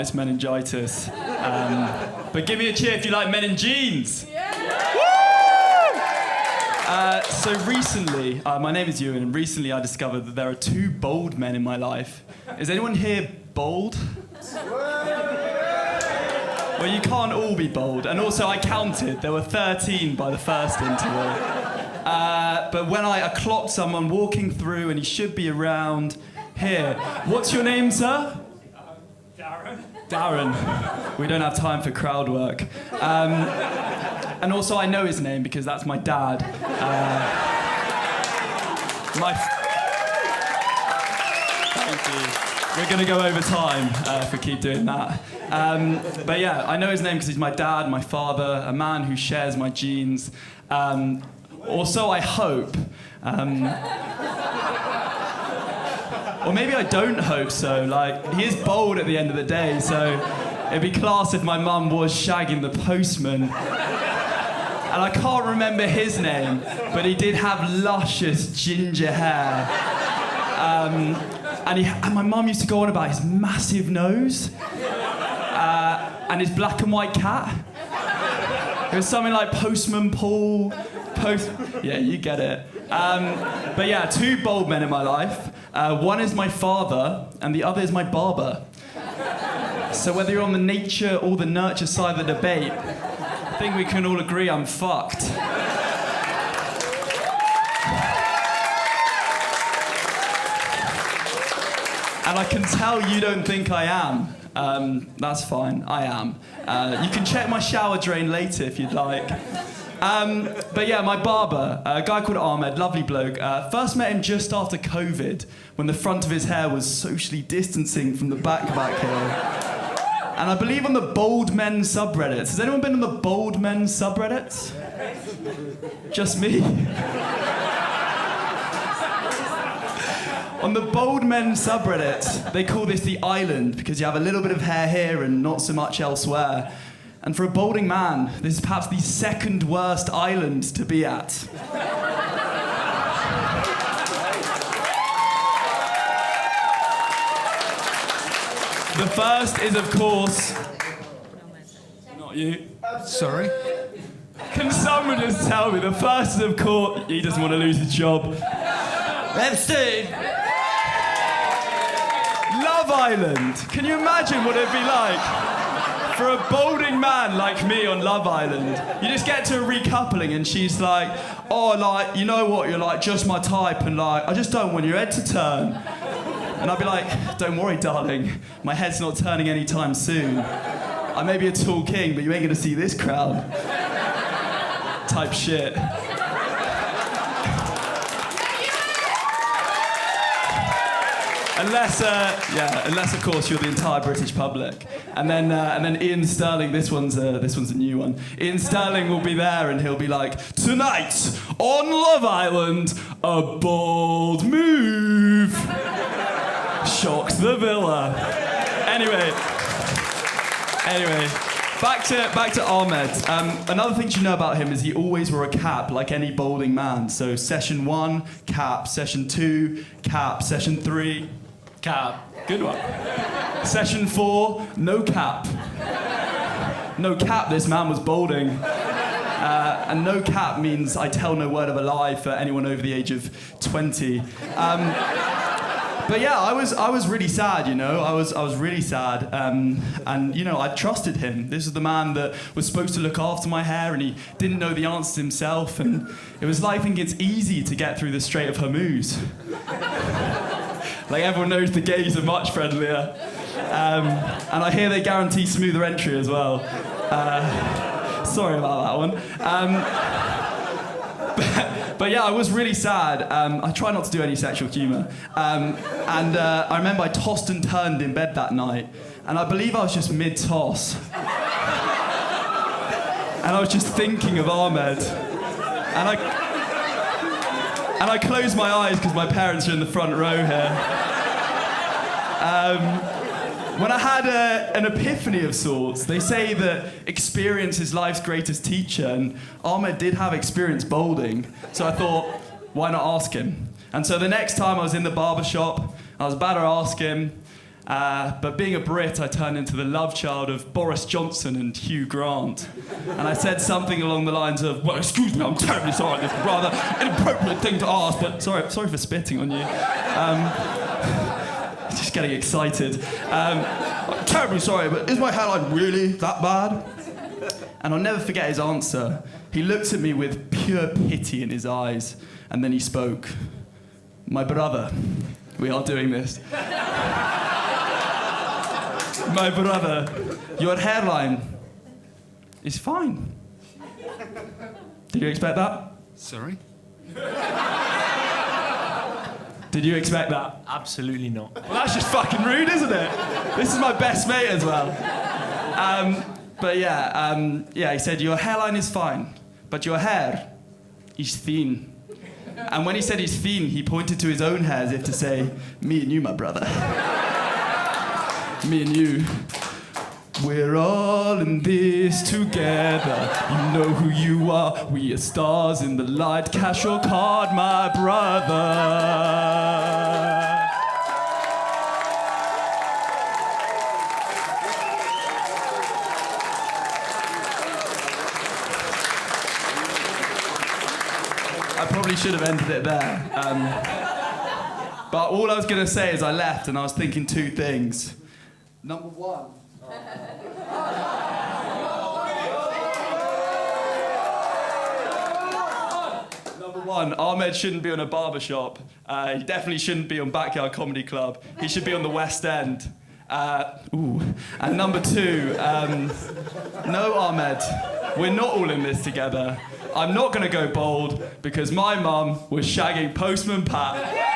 it's meningitis. But give me a cheer if you like men in jeans. So recently, my name is Ewan, and recently I discovered that there are two bold men in my life. Is anyone here bold? Well, you can't all be bold. And also, I counted. There were 13 by the first interval. But when I clocked someone walking through, and he should be around here. What's your name, sir? Darren. Darren. We don't have time for crowd work. And also, I know his name because that's my dad. Thank you. We're going to go over time if we keep doing that. But yeah, I know his name because he's my dad, my father, a man who shares my genes. Also, I hope, or maybe I don't hope so, like, he is bold at the end of the day, so it'd be class if my mum was shagging the postman. And I can't remember his name, but he did have luscious ginger hair. And my mum used to go on about his massive nose and his black and white cat. It was something like Postman Paul. Yeah, you get it. But yeah, two bold men in my life. One is my father, and the other is my barber. So whether you're on the nature or the nurture side of the debate, I think we can all agree I'm fucked. And I can tell you don't think I am. That's fine, I am. You can check my shower drain later if you'd like. But yeah, my barber, a guy called Ahmed, lovely bloke. First met him just after COVID, when the front of his hair was socially distancing from the back here. And I believe on the Bold Men subreddits. Has anyone been on the Bold Men subreddits? Just me? On the Bold Men subreddit, they call this the island because you have a little bit of hair here and not so much elsewhere. And for a balding man, this is perhaps the second worst island to be at. The first is, of course... Not you. Sorry? Can someone just tell me? The first is, of course... He doesn't want to lose his job. Epstein! Love Island. Can you imagine what it'd be like for a balding man like me on Love Island? You just get to a recoupling and she's like, oh, like, you know what, you're like just my type and like, I just don't want your head to turn. And I'd be like, don't worry, darling, my head's not turning anytime soon. I may be a tall king, but you ain't gonna see this crowd. Type shit. Unless, of course, you're the entire British public. And then Ian Sterling, this one's a new one. Ian Sterling will be there and he'll be like, tonight on Love Island, a bold move shocks the villa. Anyway, back to Ahmed. Another thing you know about him is he always wore a cap, like any balding man. So session 1, cap. Session 2, cap. Session 3, cap. Good one. Session 4, no cap. No cap, this man was balding. And no cap means I tell no word of a lie for anyone over the age of 20. But yeah, I was really sad, you know. I was really sad, and you know, I trusted him. This was the man that was supposed to look after my hair, and he didn't know the answers himself. And it was like thinking it's easy to get through the Strait of Hormuz. Like everyone knows the gays are much friendlier, and I hear they guarantee smoother entry as well. Sorry about that one. But yeah, I was really sad. I try not to do any sexual humour. And I remember I tossed and turned in bed that night, and I believe I was just mid-toss. And I was just thinking of Ahmed. And I closed my eyes because my parents are in the front row here. When I had an epiphany of sorts, they say that experience is life's greatest teacher, and Ahmed did have experience balding, so I thought, why not ask him? And so the next time I was in the barber shop, I was about to ask him, But being a Brit, I turned into the love child of Boris Johnson and Hugh Grant. And I said something along the lines of, well, excuse me, I'm terribly sorry, this is a rather inappropriate thing to ask, but sorry for spitting on you. Just getting excited. I'm terribly sorry, but is my hairline really that bad? And I'll never forget his answer. He looked at me with pure pity in his eyes, and then he spoke. My brother, we are doing this. My brother, your hairline is fine. Did you expect that? Sorry? Did you expect that? Absolutely not. Well, that's just fucking rude, isn't it? This is my best mate as well. But yeah, he said, your hairline is fine, but your hair is thin. And when he said he's thin, he pointed to his own hair as if to say, me and you, my brother. Me and you. We're all in this together. You know who you are. We are stars in the light. Cash your card, my brother. I probably should have ended it there. But all I was going to say is I left and I was thinking two things. Number one. Number one, Ahmed shouldn't be on a barbershop. He definitely shouldn't be on Backyard Comedy Club. He should be on the West End. And number two, no, Ahmed, we're not all in this together. I'm not going to go bold because my mum was shagging Postman Pat.